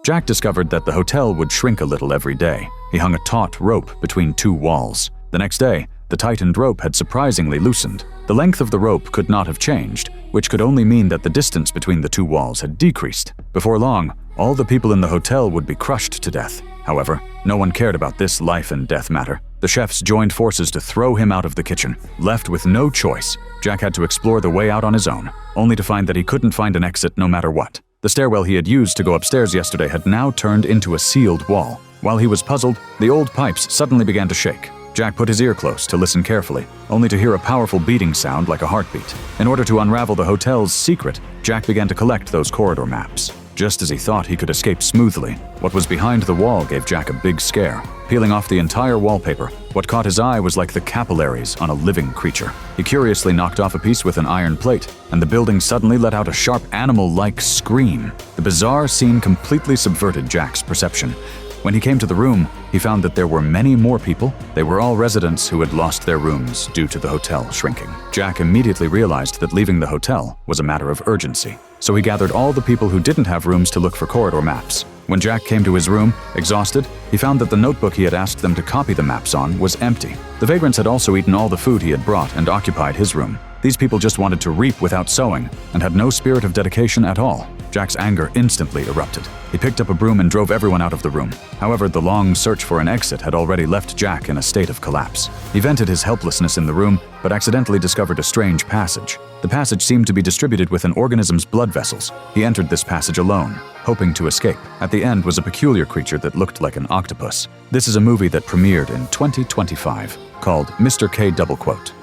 Jack discovered that the hotel would shrink a little every day. He hung a taut rope between two walls. The next day, the tightened rope had surprisingly loosened. The length of the rope could not have changed, which could only mean that the distance between the two walls had decreased. Before long, all the people in the hotel would be crushed to death. However, no one cared about this life and death matter. The chefs joined forces to throw him out of the kitchen. Left with no choice, Jack had to explore the way out on his own, only to find that he couldn't find an exit no matter what. The stairwell he had used to go upstairs yesterday had now turned into a sealed wall. While he was puzzled, the old pipes suddenly began to shake. Jack put his ear close to listen carefully, only to hear a powerful beating sound like a heartbeat. In order to unravel the hotel's secret, Jack began to collect those corridor maps. Just as he thought he could escape smoothly, what was behind the wall gave Jack a big scare. Peeling off the entire wallpaper, what caught his eye was like the capillaries on a living creature. He curiously knocked off a piece with an iron plate, and the building suddenly let out a sharp animal-like scream. The bizarre scene completely subverted Jack's perception. When he came to the room, he found that there were many more people. They were all residents who had lost their rooms due to the hotel shrinking. Jack immediately realized that leaving the hotel was a matter of urgency. So he gathered all the people who didn't have rooms to look for corridor maps. When Jack came to his room, exhausted, he found that the notebook he had asked them to copy the maps on was empty. The vagrants had also eaten all the food he had brought and occupied his room. These people just wanted to reap without sowing and had no spirit of dedication at all. Jack's anger instantly erupted. He picked up a broom and drove everyone out of the room. However, the long search for an exit had already left Jack in a state of collapse. He vented his helplessness in the room, but accidentally discovered a strange passage. The passage seemed to be distributed with an organism's blood vessels. He entered this passage alone, hoping to escape. At the end was a peculiar creature that looked like an octopus. This is a movie that premiered in 2025, called Mr. K double quote.